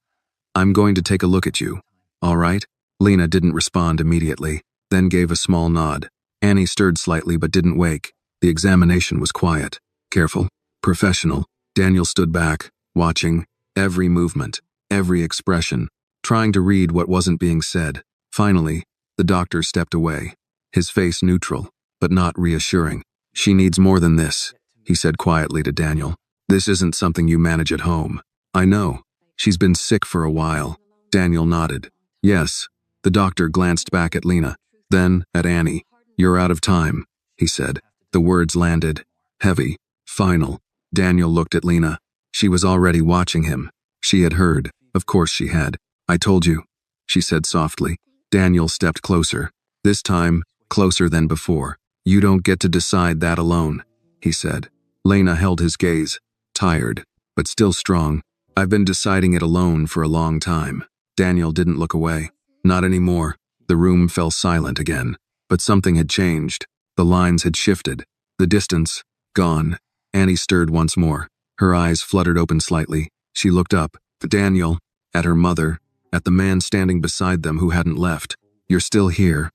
I'm going to take a look at you. All right? Lena didn't respond immediately, then gave a small nod. Annie stirred slightly but didn't wake. The examination was quiet, careful, professional. Daniel stood back, watching, every movement, every expression, trying to read what wasn't being said. Finally, the doctor stepped away, his face neutral, but not reassuring. She needs more than this, he said quietly to Daniel. This isn't something you manage at home. I know. She's been sick for a while. Daniel nodded. Yes. The doctor glanced back at Lena, then at Annie. You're out of time, he said. The words landed, heavy, final. Daniel looked at Lena. She was already watching him. She had heard. Of course she had. I told you, she said softly. Daniel stepped closer. This time, closer than before. You don't get to decide that alone, he said. Lena held his gaze, tired, but still strong. I've been deciding it alone for a long time. Daniel didn't look away. Not anymore. The room fell silent again. But something had changed. The lines had shifted. The distance, gone. Annie stirred once more. Her eyes fluttered open slightly. She looked up, at Daniel, at her mother, at the man standing beside them who hadn't left. You're still here,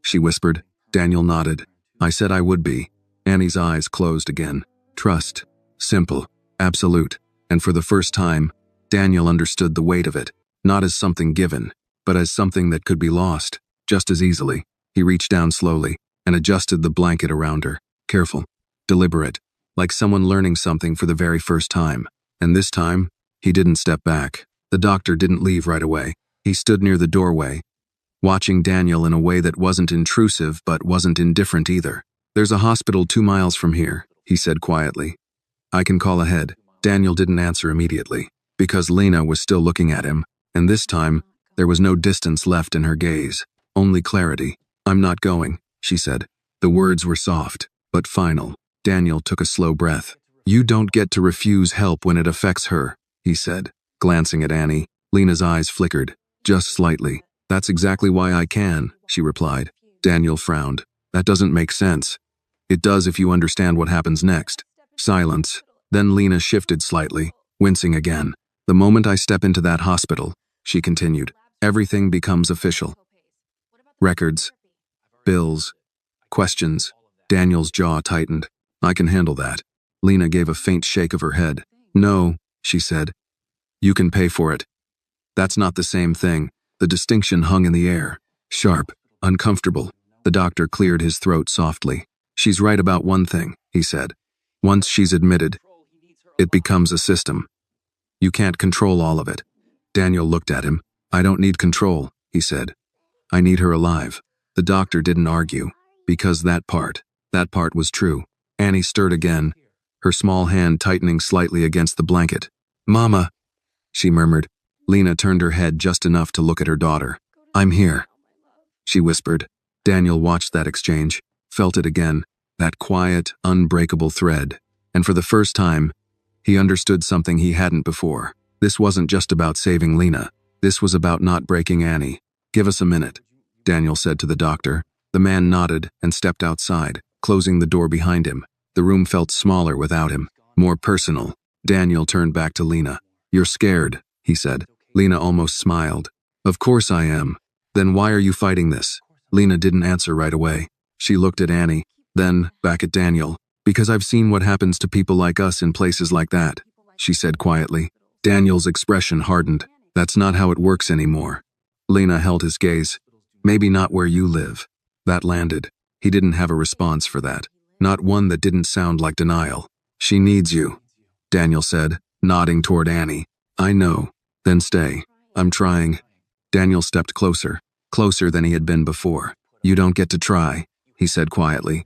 she whispered. Daniel nodded. I said I would be. Annie's eyes closed again. Trust. Simple. Absolute. And for the first time, Daniel understood the weight of it, not as something given, but as something that could be lost, just as easily. He reached down slowly and adjusted the blanket around her, careful, deliberate, like someone learning something for the very first time. And this time, he didn't step back. The doctor didn't leave right away. He stood near the doorway, watching Daniel in a way that wasn't intrusive but wasn't indifferent either. "There's a hospital 2 miles from here," he said quietly. "I can call ahead." Daniel didn't answer immediately, because Lena was still looking at him, and this time, there was no distance left in her gaze, only clarity. "I'm not going," she said. The words were soft, but final. Daniel took a slow breath. "You don't get to refuse help when it affects her," he said, glancing at Annie. Lena's eyes flickered, just slightly. "That's exactly why I can," she replied. Daniel frowned. "That doesn't make sense." "It does if you understand what happens next." Silence. Then Lena shifted slightly, wincing again. "The moment I step into that hospital," she continued, "everything becomes official. Records, bills, questions." Daniel's jaw tightened. "I can handle that." Lena gave a faint shake of her head. "No," she said. "You can pay for it." That's not the same thing. The distinction hung in the air. Sharp, uncomfortable. The doctor cleared his throat softly. "She's right about one thing," he said. "Once she's admitted, it becomes a system. You can't control all of it." Daniel looked at him. "I don't need control," he said. "I need her alive." The doctor didn't argue, because that part was true. Annie stirred again, her small hand tightening slightly against the blanket. "Mama," she murmured. Lena turned her head just enough to look at her daughter. "I'm here," she whispered. Daniel watched that exchange, felt it again, that quiet, unbreakable thread. And for the first time, he understood something he hadn't before. This wasn't just about saving Lena. This was about not breaking Annie. "Give us a minute," Daniel said to the doctor. The man nodded and stepped outside, closing the door behind him. The room felt smaller without him, more personal. Daniel turned back to Lena. "You're scared," he said. Lena almost smiled. "Of course I am. Then why are you fighting this?" Lena didn't answer right away. She looked at Annie, then back at Daniel. "Because I've seen what happens to people like us in places like that," she said quietly. Daniel's expression hardened. "That's not how it works anymore." Lena held his gaze. "Maybe not where you live." That landed. He didn't have a response for that. Not one that didn't sound like denial. "She needs you," Daniel said, nodding toward Annie. "I know. Then stay. I'm trying." Daniel stepped closer than he had been before. "You don't get to try," he said quietly.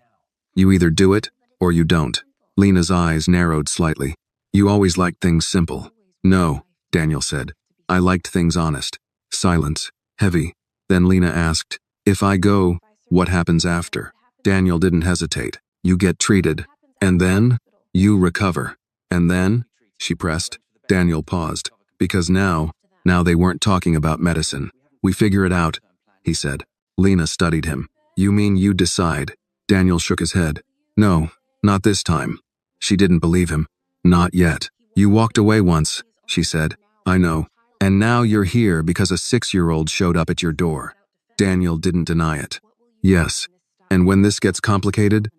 "You either do it, or you don't." Lena's eyes narrowed slightly. "You always liked things simple." "No," Daniel said. "I liked things honest." Silence. Heavy. Then Lena asked, "If I go, what happens after?" Daniel didn't hesitate. "You get treated. And then, you recover. And then," she pressed. Daniel paused. Because now they weren't talking about medicine. "We figure it out," he said. Lena studied him. "You mean you decide?" Daniel shook his head. "No, not this time." She didn't believe him. "Not yet. You walked away once," she said. "I know. And now you're here because a 6-year-old showed up at your door." Daniel didn't deny it. "Yes. And when this gets complicated?"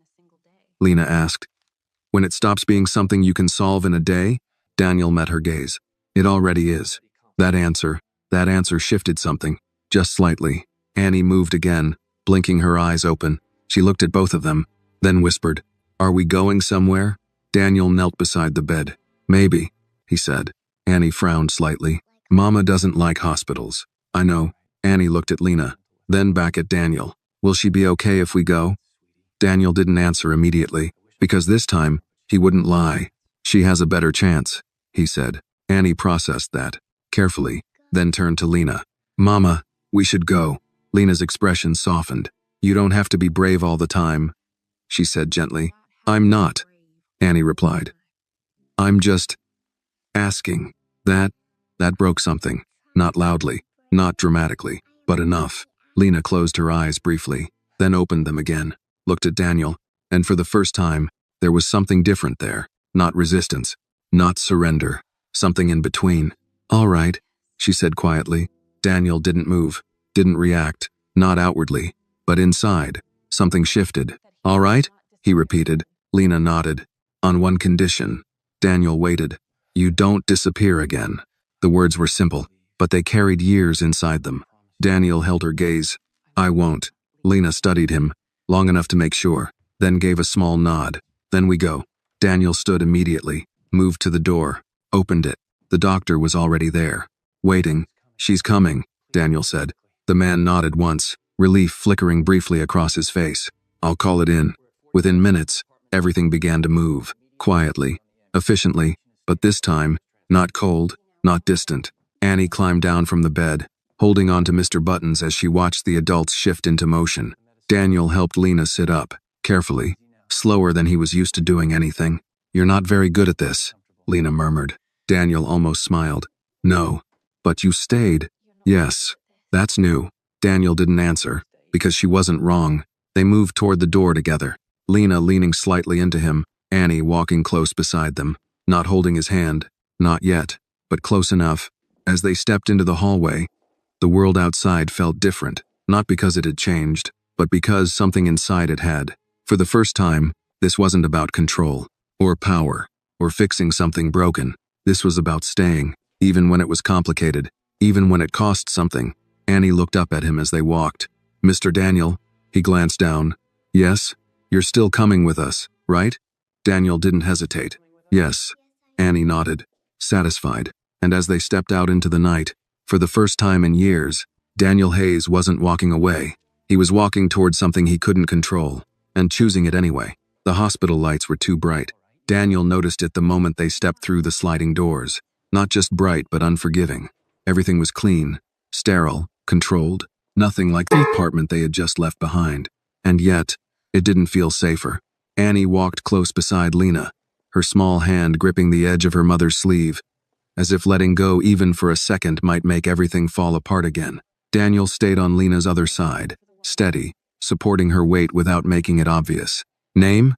Lena asked. "When it stops being something you can solve in a day?" Daniel met her gaze. "It already is." That answer shifted something, just slightly. Annie moved again, blinking her eyes open. She looked at both of them, then whispered, "Are we going somewhere?" Daniel knelt beside the bed. "Maybe," he said. Annie frowned slightly. "Mama doesn't like hospitals." "I know." Annie looked at Lena, then back at Daniel. "Will she be okay if we go?" Daniel didn't answer immediately, because this time, he wouldn't lie. "She has a better chance," he said. Annie processed that, carefully, then turned to Lena. "Mama, we should go." Lena's expression softened. "You don't have to be brave all the time," she said gently. "I'm not," Annie replied. "I'm just asking." That broke something. Not loudly, not dramatically, but enough. Lena closed her eyes briefly, then opened them again, looked at Daniel, and for the first time, there was something different there. Not resistance, not surrender, something in between. "All right," she said quietly. Daniel didn't move, didn't react, not outwardly, but inside, something shifted. "All right?" he repeated. Lena nodded. "On one condition." Daniel waited. "You don't disappear again." The words were simple, but they carried years inside them. Daniel held her gaze. "I won't." Lena studied him, long enough to make sure, then gave a small nod. "Then we go." Daniel stood immediately, moved to the door, opened it. The doctor was already there, waiting. "She's coming," Daniel said. The man nodded once, relief flickering briefly across his face. I'll call it in. Within minutes, everything began to move, quietly, efficiently, but this time, not cold, not distant. Annie climbed down from the bed, holding on to Mr. Buttons as she watched the adults shift into motion. Daniel helped Lena sit up, carefully, slower than he was used to doing anything. You're not very good at this, Lena murmured. Daniel almost smiled. No. But you stayed. Yes. That's new. Daniel didn't answer, because she wasn't wrong. They moved toward the door together, Lena leaning slightly into him, Annie walking close beside them, not holding his hand, not yet, but close enough. As they stepped into the hallway, the world outside felt different, not because it had changed, but because something inside it had. For the first time, this wasn't about control, or power, or fixing something broken. This was about staying, even when it was complicated, even when it cost something. Annie looked up at him as they walked. Mr. Daniel, he glanced down. Yes, you're still coming with us, right? Daniel didn't hesitate. Yes. Annie nodded, satisfied, and as they stepped out into the night, for the first time in years, Daniel Hayes wasn't walking away. He was walking toward something he couldn't control, and choosing it anyway. The hospital lights were too bright. Daniel noticed it the moment they stepped through the sliding doors. Not just bright, but unforgiving. Everything was clean, sterile, controlled, nothing like the apartment they had just left behind. And yet, it didn't feel safer. Annie walked close beside Lena, her small hand gripping the edge of her mother's sleeve, as if letting go even for a second might make everything fall apart again. Daniel stayed on Lena's other side, steady, supporting her weight without making it obvious. Name?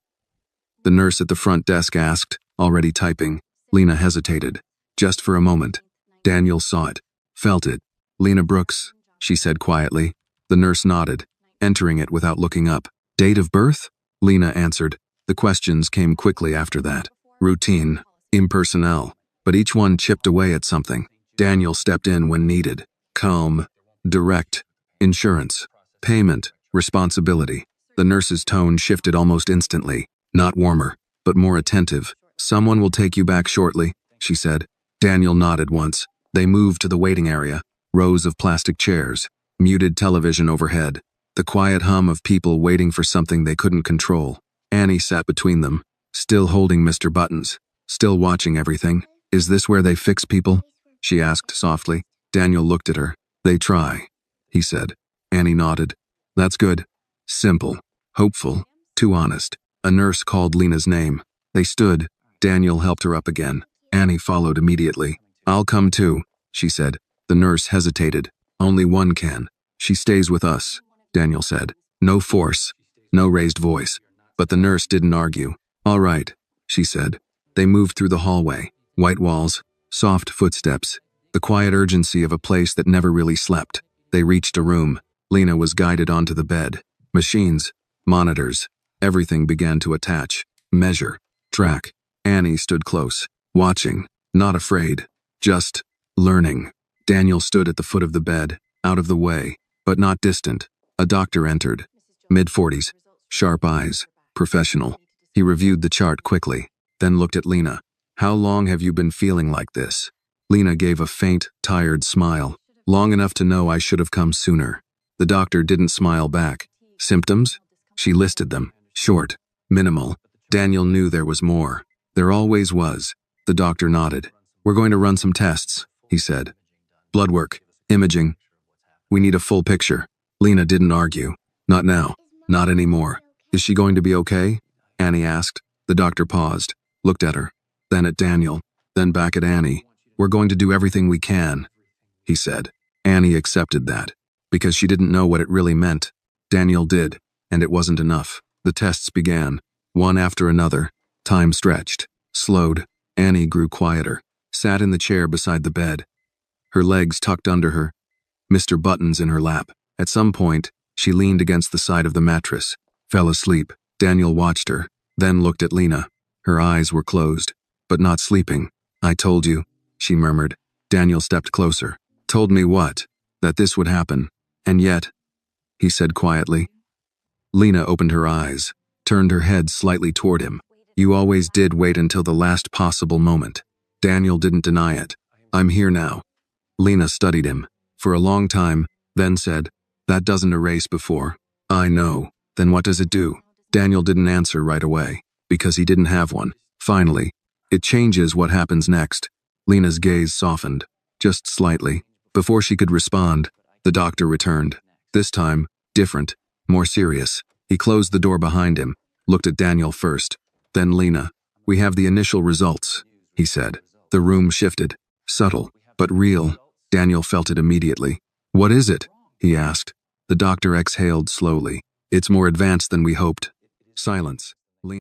The nurse at the front desk asked, already typing. Lena hesitated. Just for a moment. Daniel saw it, felt it. Lena Brooks, she said quietly. The nurse nodded, entering it without looking up. Date of birth? Lena answered. The questions came quickly after that. Routine, impersonal, but each one chipped away at something. Daniel stepped in when needed. Calm, direct, insurance, payment, responsibility. The nurse's tone shifted almost instantly, not warmer, but more attentive. Someone will take you back shortly, she said. Daniel nodded once. They moved to the waiting area, rows of plastic chairs, muted television overhead, the quiet hum of people waiting for something they couldn't control. Annie sat between them, still holding Mr. Buttons, still watching everything. Is this where they fix people? She asked softly. Daniel looked at her. They try, he said. Annie nodded. That's good. Simple, hopeful, too honest. A nurse called Lena's name. They stood. Daniel helped her up again. Annie followed immediately. I'll come too, she said. The nurse hesitated. Only one can. She stays with us, Daniel said. No force, no raised voice. But the nurse didn't argue. All right, she said. They moved through the hallway. White walls, soft footsteps, the quiet urgency of a place that never really slept. They reached a room. Lena was guided onto the bed. Machines, monitors, everything began to attach, measure, track. Annie stood close, watching, not afraid, just learning. Daniel stood at the foot of the bed, out of the way, but not distant. A doctor entered, mid-40s, sharp eyes, professional. He reviewed the chart quickly, then looked at Lena. How long have you been feeling like this? Lena gave a faint, tired smile. Long enough to know I should have come sooner. The doctor didn't smile back. Symptoms? She listed them. Short, minimal. Daniel knew there was more. There always was. The doctor nodded. We're going to run some tests, he said. Blood work, imaging. We need a full picture. Lena didn't argue. Not now. Not anymore. Is she going to be okay? Annie asked. The doctor paused, looked at her, then at Daniel, then back at Annie. We're going to do everything we can, he said. Annie accepted that, because she didn't know what it really meant. Daniel did, and it wasn't enough. The tests began, one after another. Time stretched, slowed. Annie grew quieter, sat in the chair beside the bed, her legs tucked under her, Mr. Buttons in her lap. At some point, she leaned against the side of the mattress, fell asleep. Daniel watched her, then looked at Lena. Her eyes were closed, but not sleeping. I told you, she murmured. Daniel stepped closer. Told me what? That this would happen. And yet, he said quietly. Lena opened her eyes, turned her head slightly toward him. You always did wait until the last possible moment. Daniel didn't deny it. I'm here now. Lena studied him, for a long time, then said, "That doesn't erase before." "I know. Then what does it do?" Daniel didn't answer right away, because he didn't have one. Finally, "It changes what happens next." Lena's gaze softened, just slightly. Before she could respond, the doctor returned. This time, different, more serious. He closed the door behind him, looked at Daniel first, then Lena. "We have the initial results," he said. The room shifted, subtle, but real. Daniel felt it immediately. "What is it?" he asked. The doctor exhaled slowly. "It's more advanced than we hoped." Silence.